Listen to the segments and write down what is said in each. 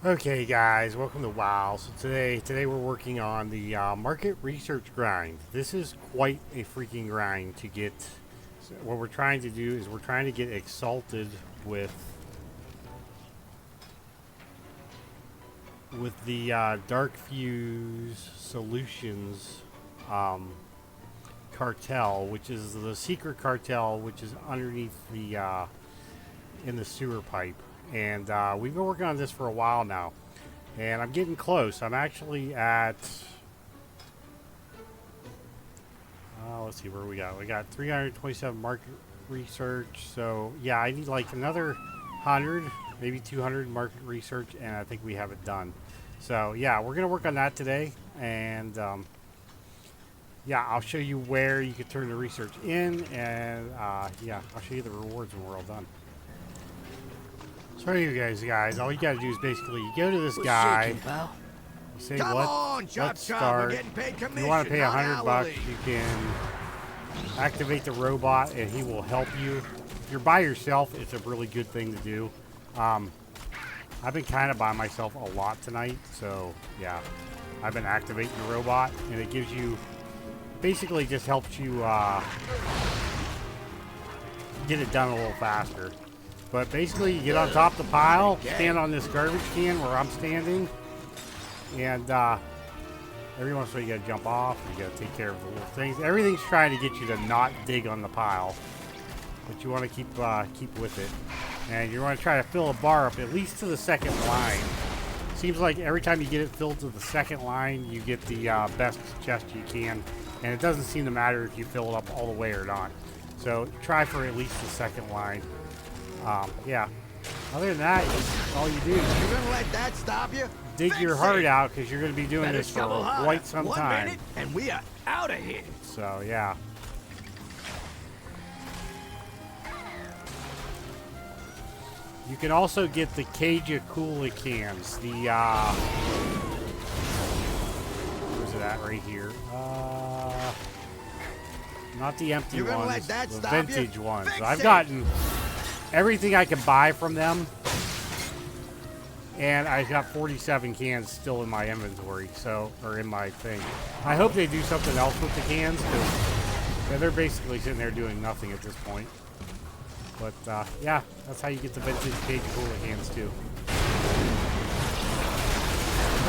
Okay, guys, welcome to WoW. So today we're working on the market research grind. This is quite a freaking grind to get. So what we're trying to do is we're trying to get Exalted with the Darkfuse Solutions cartel, which is the secret cartel, which is underneath the in the sewer pipe. And we've been working on this for a while now. And I'm getting close. I'm actually at... let's see where we got. We got 327 market research. So, yeah, I need like another 100, maybe 200 market research, and I think we have it done. So, yeah, we're going to work on that today. And, yeah, I'll show you where you can turn the research in. And, yeah, I'll show you the rewards when we're all done. So anyway, guys, all you gotta do is basically you go to this guy, you say, let's start. If you want to pay $100, you can activate the robot and he will help you. If you're by yourself, it's a really good thing to do. I've been kind of by myself a lot tonight, so yeah, I've been activating the robot and it gives you, basically just helps you get it done a little faster. But basically, you get on top of the pile, stand on this garbage can where I'm standing, and every once in a while you gotta jump off, you gotta take care of the little things. Everything's trying to get you to not dig on the pile, but you want to keep with it. And you want to try to fill a bar up at least to the second line. Seems like every time you get it filled to the second line, you get the best chest you can, and it doesn't seem to matter if you fill it up all the way or not. So try for at least the second line. Yeah. Other than that, all you do is you're gonna let that stop you? Dig your heart out because you're going to be doing this for quite some 1 time. minute and we are out of here. So yeah. You can also get the Cajacula cans. The where's it at? Right here. Not the empty ones, the vintage ones. I've gotten everything I can buy from them, and I've got 47 cans still in my inventory, so, or in my thing. I hope they do something else with the cans, because they're basically sitting there doing nothing at this point. But, yeah, that's how you get the vintage Cajacula cans, too.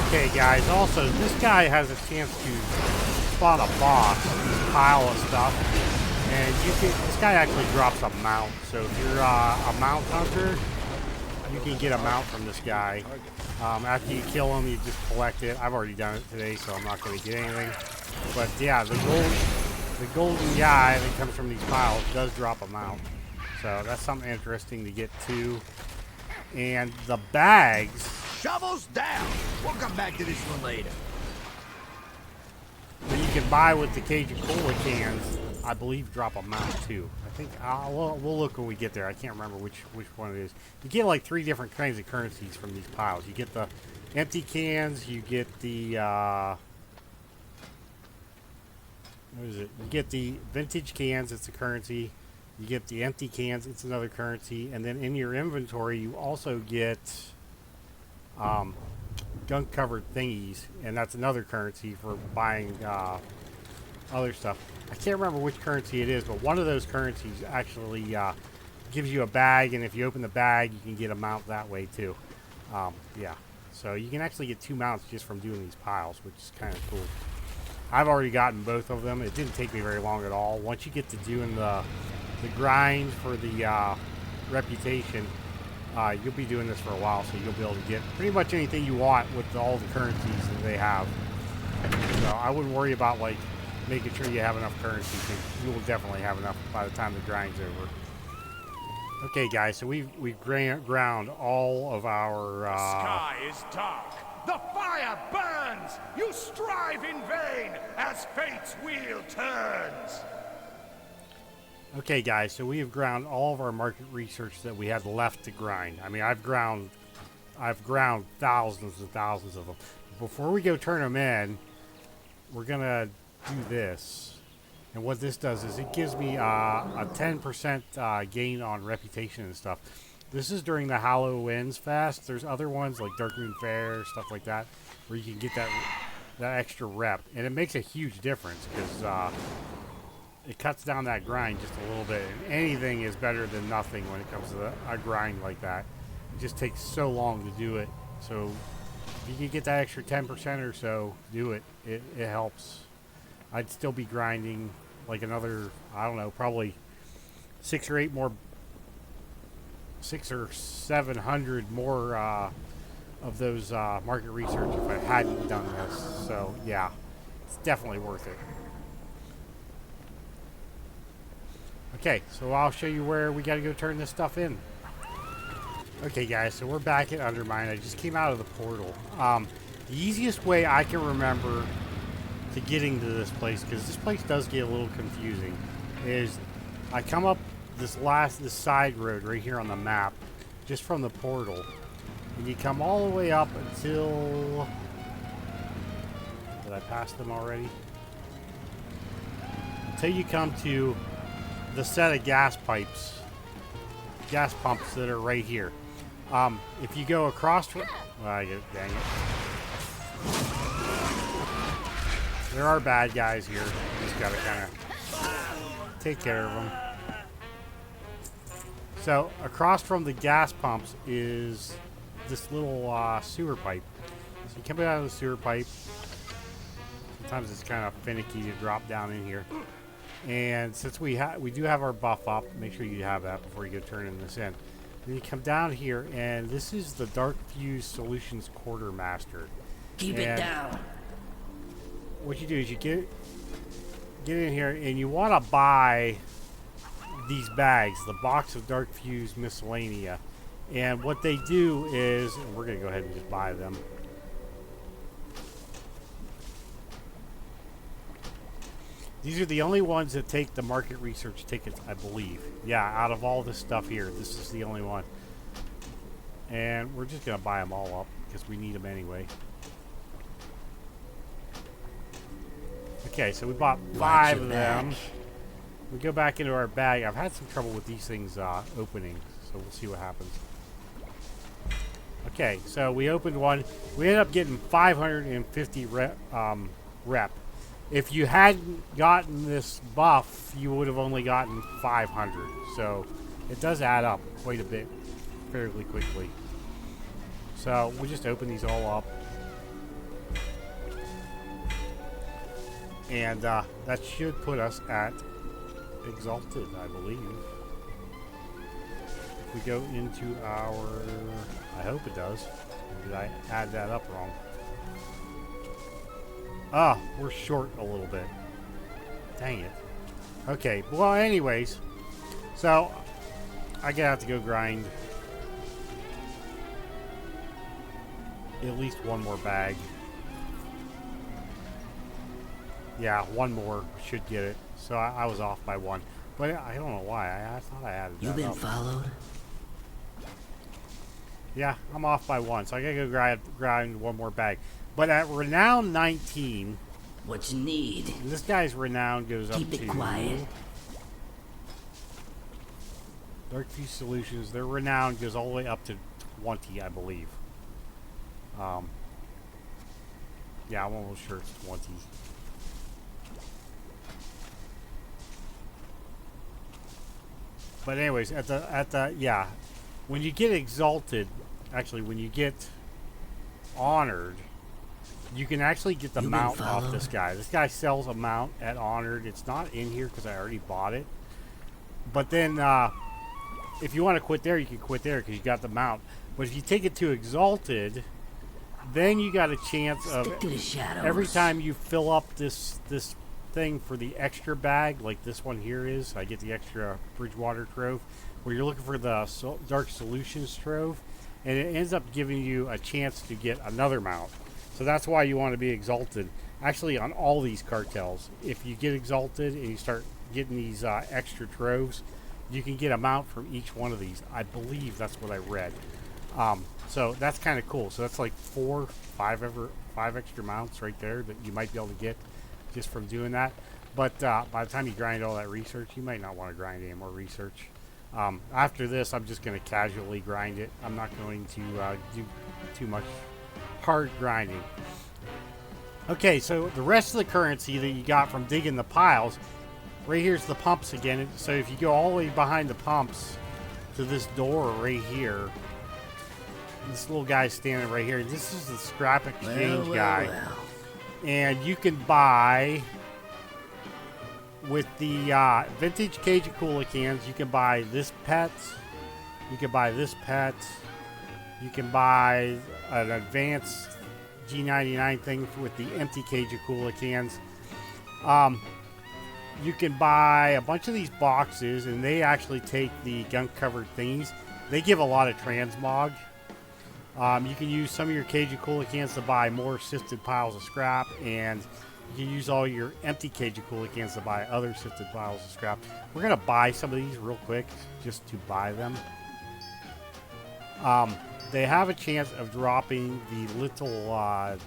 Okay, guys, also, this guy has a chance to spawn a boss, this pile of stuff. And you can, this guy actually drops a mount, so if you're a mount hunter, you can get a mount from this guy. After you kill him, you just collect it. I've already done it today, so I'm not going to get anything. But yeah, the golden guy that comes from these piles does drop a mount. So that's something interesting to get to. And the bags... Shovels down! We'll come back to this one later. That you can buy with the Cajacula cans, I believe, drop a mount too. I think we'll look when we get there. I can't remember which one it is. You get like 3 different kinds of currencies from these piles. You get the empty cans. You get the what is it? You get the vintage cans. It's a currency. You get the empty cans. It's another currency. And then in your inventory, you also get gunk covered thingies, and that's another currency for buying other stuff. I can't remember which currency it is, but one of those currencies actually gives you a bag, and if you open the bag, you can get a mount that way too. Yeah, so you can actually get 2 mounts just from doing these piles, which is kind of cool. I've already gotten both of them. It didn't take me very long at all. Once you get to doing the grind for the reputation, you'll be doing this for a while, so you'll be able to get pretty much anything you want with all the currencies that they have. So I wouldn't worry about like making sure you have enough currency, because you will definitely have enough by the time the grind's over. Okay, guys, so we've ground all of our... The sky is dark. The fire burns. You strive in vain as fate's wheel turns. Okay, guys, so we have ground all of our market research that we had left to grind. I mean, I've ground thousands and thousands of them. Before we go turn them in, we're gonna do this. And what this does is it gives me a 10% gain on reputation and stuff. This is during the Halloween's Fest. There's other ones like Dark Moon Fair, stuff like that, where you can get that extra rep, and it makes a huge difference because it cuts down that grind just a little bit. And anything is better than nothing when it comes to a grind like that. It just takes so long to do it. So if you can get that extra 10% or so, do it. It helps. I'd still be grinding like another, I don't know, probably 6 or 700 more of those market research if I hadn't done this. So yeah, it's definitely worth it. Okay, so I'll show you where we got to go turn this stuff in. Okay guys, so we're back at Undermine. I just came out of the portal. The easiest way I can remember to getting to this place, because this place does get a little confusing, is I come up this side road right here on the map, just from the portal, and you come all the way up until, did I pass them already? Until you come to the set of gas pumps that are right here. If you go across from, dang it. There are bad guys here. You just gotta kind of take care of them. So across from the gas pumps is this little sewer pipe. So you come out of the sewer pipe. Sometimes it's kind of finicky to drop down in here. And since we do have our buff up, make sure you have that before you go turning this in. Then you come down here, and this is the Darkfuse Solutions quartermaster. Keep it down. What you do is you get in here, and you want to buy these bags, the box of Darkfuse miscellanea. And what they do is, and we're going to go ahead and just buy them. These are the only ones that take the market research tickets, I believe. Yeah, out of all this stuff here, this is the only one. And we're just going to buy them all up because we need them anyway. Okay, so we bought 5 of them. We go back into our bag. I've had some trouble with these things opening, so we'll see what happens. Okay, so we opened one. We ended up getting 550 rep. If you hadn't gotten this buff, you would have only gotten 500. So it does add up quite a bit fairly quickly. So we just open these all up. And that should put us at Exalted, I believe. If we go into our... I hope it does. Or did I add that up wrong? Ah, we're short a little bit. Dang it. Okay, well anyways. So, I'm gonna have to go grind at least one more bag. Yeah, one more should get it. So I was off by 1. But I don't know why. I thought I added that You've been up. followed? Yeah, I'm off by 1. So I gotta go grind one more bag. But at Renown 19... What you need? This guy's Renown goes up to... Keep it quiet. Darkfuse Solutions, their Renown goes all the way up to 20, I believe. Yeah, I'm almost sure it's 20. But anyways, yeah, when you get Exalted, actually when you get Honored, you can actually get the mount off this guy. This guy sells a mount at Honored. It's not in here because I already bought it. But then, if you want to quit there, you can quit there because you got the mount. But if you take it to Exalted, then you got a chance of every time you fill up this thing for the extra bag, like this one here is, I get the extra Bridgewater trove, where you're looking for the Dark Solutions trove, and it ends up giving you a chance to get another mount. So that's why you want to be Exalted. Actually, on all these cartels, if you get Exalted and you start getting these extra troves, you can get a mount from each one of these. I believe that's what I read. So that's kind of cool. So that's like 5 extra mounts right there that you might be able to get just from doing that. But by the time you grind all that research, you might not want to grind any more research. After this, I'm just going to casually grind it. I'm not going to do too much hard grinding. Okay, so the rest of the currency that you got from digging the piles, right here's the pumps again. So if you go all the way behind the pumps to this door right here, this little guy's standing right here. This is the scrap exchange guy. And you can buy, with the vintage Cage of Cooler cans, you can buy this pet, you can buy this pet, you can buy an advanced G99 thing with the empty Cage of Cooler cans. You can buy a bunch of these boxes, and they actually take the gunk-covered thingies. They give a lot of transmog. You can use some of your Cage of Cooler cans to buy more sifted piles of scrap, and you can use all your empty Cage of Cooler cans to buy other sifted piles of scrap. We're going to buy some of these real quick, just to buy them. They have a chance of dropping the little, a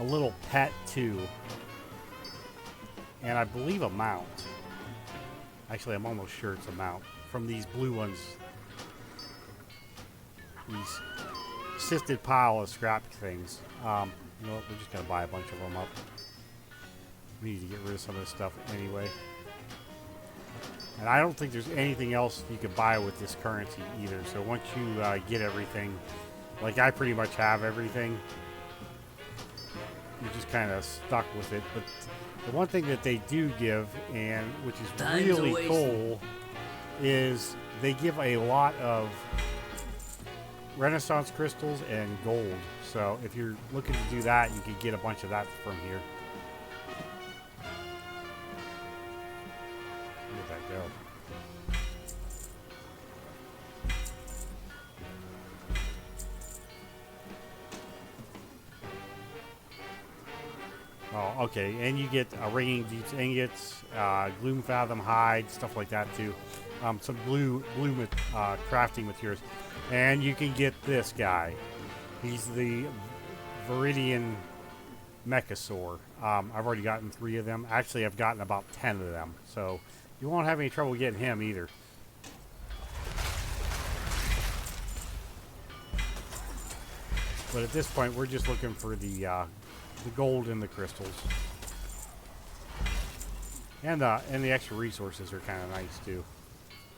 little pet too. And I believe a mount. Actually, I'm almost sure it's a mount. From these blue ones. These sifted pile of scrap things. You know what? We're just going to buy a bunch of them up. We need to get rid of some of this stuff anyway. And I don't think there's anything else you can buy with this currency either. So once you get everything, like I pretty much have everything, you're just kind of stuck with it. But the one thing that they do give, and which is really cool, is they give a lot of Renaissance crystals and gold. So if you're looking to do that, you can get a bunch of that from here. Where'd that go? Oh, okay. And you get ringing deep ingots, gloom fathom hide, stuff like that too. Some blue crafting materials. And you can get this guy. He's the Vidian Meccasaur. I've already gotten 3 of them. Actually, I've gotten about 10 of them. So you won't have any trouble getting him either. But at this point, we're just looking for the gold and the crystals. And the extra resources are kind of nice too.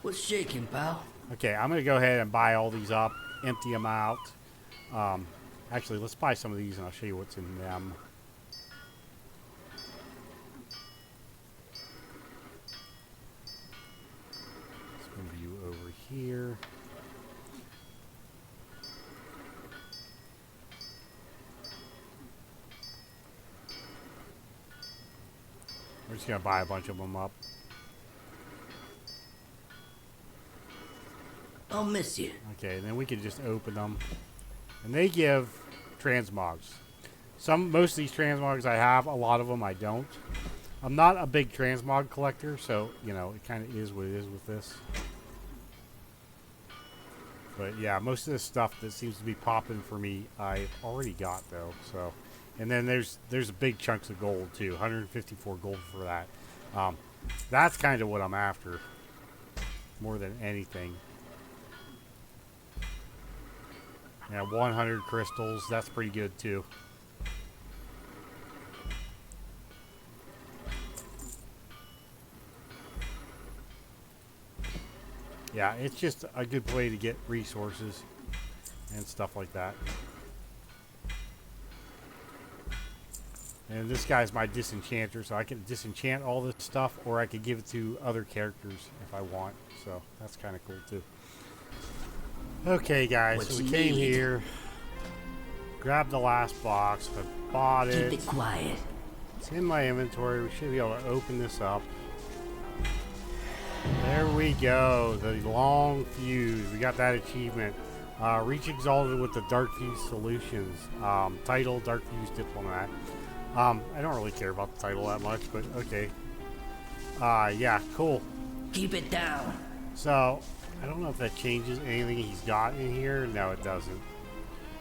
What's shaking, pal? Okay, I'm going to go ahead and buy all these up, empty them out. Actually, let's buy some of these and I'll show you what's in them. Let's move you over here. We're just going to buy a bunch of them up. I'll miss you. Okay, and then we can just open them. And they give transmogs. Most of these transmogs I have, a lot of them I don't. I'm not a big transmog collector, so, you know, it kind of is what it is with this. But yeah, most of the stuff that seems to be popping for me, I've already got though, so. And then there's big chunks of gold too, 154 gold for that. That's kind of what I'm after, more than anything. Yeah, 100 crystals, that's pretty good too. Yeah, it's just a good way to get resources and stuff like that. And this guy's my disenchanter, so I can disenchant all this stuff, or I could give it to other characters if I want. So that's kind of cool too. Okay, guys, so we came here, grabbed the last box, I bought it. Keep it quiet. It's in my inventory. We should be able to open this up. There we go, the long fuse. We got that achievement. Reach Exalted with the Darkfuse Solutions. Title, Darkfuse Diplomat. I don't really care about the title that much, but okay. Yeah, cool. Keep it down. So, I don't know if that changes anything he's got in here. No, it doesn't.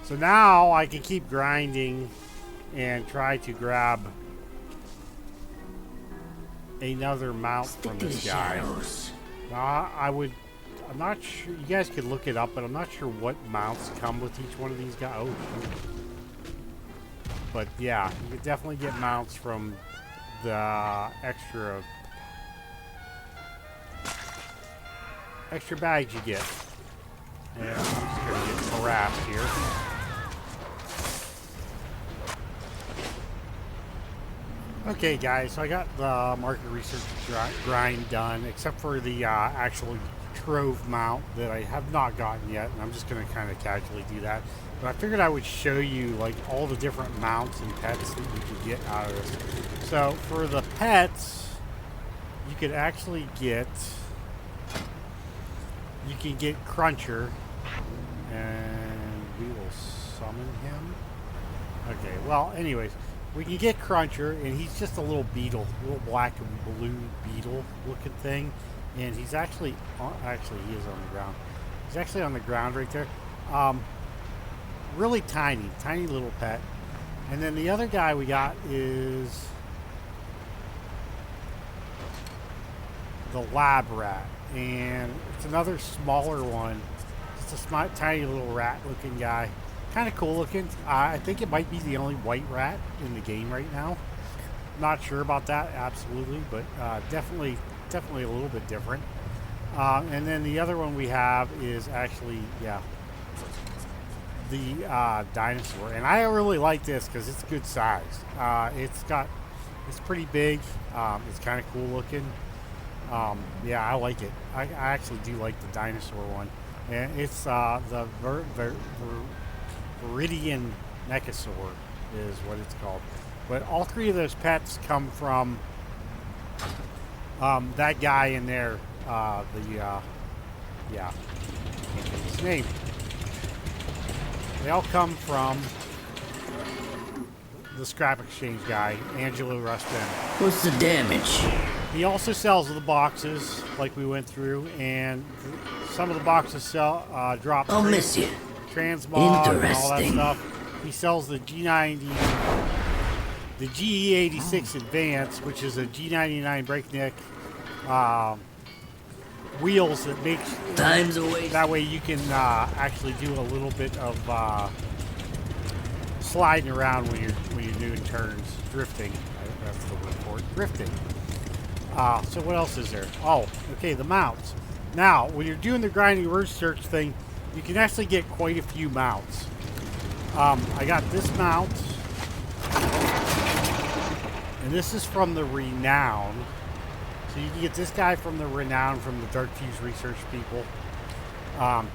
So now I can keep grinding and try to grab another mount from this guy. I'm not sure. You guys could look it up, but I'm not sure what mounts come with each one of these guys. Oh, shoot. But yeah, you could definitely get mounts from the extra bags you get. And I'm just gonna get harassed here. Okay, guys, so I got the market research grind done, except for the actual trove mount that I have not gotten yet, and I'm just going to kind of casually do that. But I figured I would show you like all the different mounts and pets that you can get out of this. So for the pets, you could actually get, you can get Cruncher, and we will summon him. Okay, well, anyways. We can get Cruncher, and he's just a little beetle, a little black and blue beetle-looking thing, and he's actually, he is on the ground. He's actually on the ground right there. Really tiny little pet. And then the other guy we got is the lab rat, and it's another smaller one. It's a tiny little rat-looking guy. Kind of cool looking. I think it might be the only white rat in the game right now. Not sure about that, absolutely, but definitely a little bit different. And then the other one we have is actually, yeah, the dinosaur. And I really like this because it's good size. It's pretty big. It's kind of cool looking. Yeah, I like it. I actually do like the dinosaur one. And it's the Vidian Meccasaur is what it's called. But all three of those pets come from that guy in there. Yeah, can't think of his name. They all come from the scrap exchange guy, Angelo Rustin. What's the damage? He also sells the boxes, like we went through, and some of the boxes drop. I'll miss you. Transmog and all that stuff. He sells the G90, the GE86 Advance, which is a G99 breakneck wheels that makes time's away. That way you can actually do a little bit of sliding around when you're doing turns, drifting. That's the word for it, drifting. So what else is there? Oh, okay, the mounts. Now, when you're doing the grinding research thing, you can actually get quite a few mounts. I got this mount, and this is from the Renown. So you can get this guy from the Renown, from the Darkfuse research people. Kind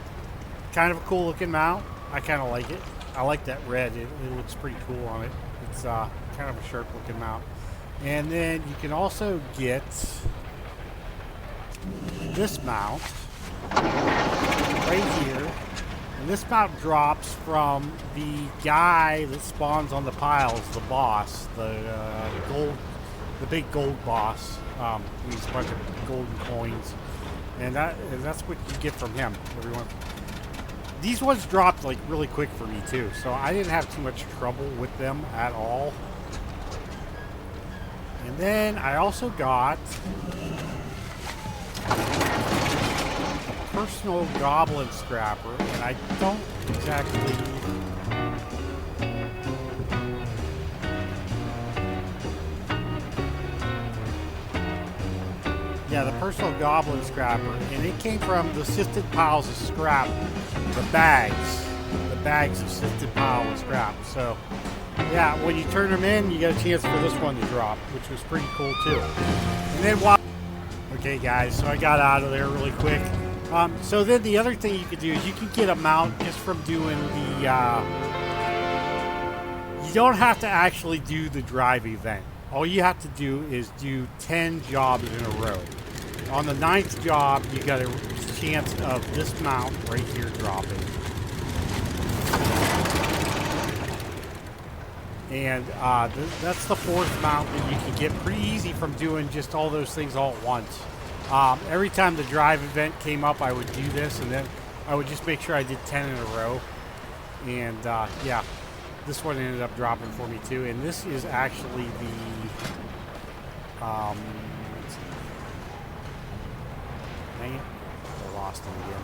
of a cool looking mount. I kind of like it. I like that red. It looks pretty cool on it. It's kind of a sharp looking mount. And then you can also get this mount right here, and this mount drops from the guy that spawns on the piles, the boss, the big gold boss. He's a bunch of golden coins, and that's what you get from him. Everyone, these ones dropped like really quick for me too, so I didn't have too much trouble with them at all. And then I also got personal goblin scrapper, and I don't exactly the personal goblin scrapper, and it came from the Sifted Piles of Scrap, the bags of Sifted Pile of Scrap. So yeah, when you turn them in, you get a chance for this one to drop, which was pretty cool too. And then okay guys, so I got out of there really quick. So then the other thing you could do is you can get a mount just from doing the, you don't have to actually do the drive event. All you have to do is do 10 jobs in a row. On the 9th job, you got a chance of this mount right here dropping. And that's the 4th mount that you can get pretty easy from doing just all those things all at once. Every time the drive event came up, I would do this, and then I would just make sure I did 10 in a row. And yeah, this one ended up dropping for me too. And this is actually the Dang it. I lost him again.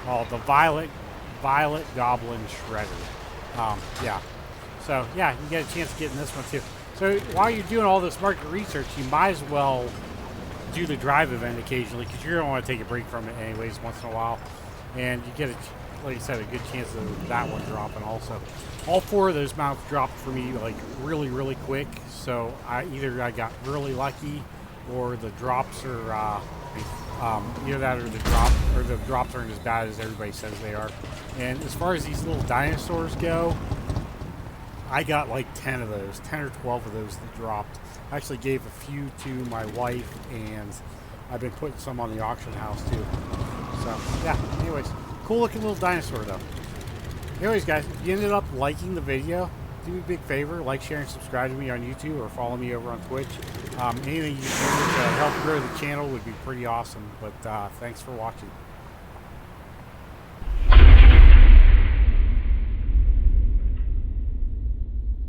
Oh, the violet goblin shredder. Yeah. So yeah, you get a chance to get in this one too. So while you're doing all this market research, you might as well do the drive event occasionally, because you're gonna want to take a break from it anyways once in a while, and you get like I said, a good chance of that one dropping also. All 4 of those mounts dropped for me like really quick, so either I got really lucky, or the drops are either that or the drops aren't as bad as everybody says they are. And as far as these little dinosaurs go, I got like 10 of those, 10 or 12 of those that dropped. I actually gave a few to my wife, and I've been putting some on the auction house too. So yeah, anyways, cool looking little dinosaur though. Anyways guys, if you ended up liking the video, do me a big favor, like, share, and subscribe to me on YouTube, or follow me over on Twitch. Anything you can do to help grow the channel would be pretty awesome, but thanks for watching.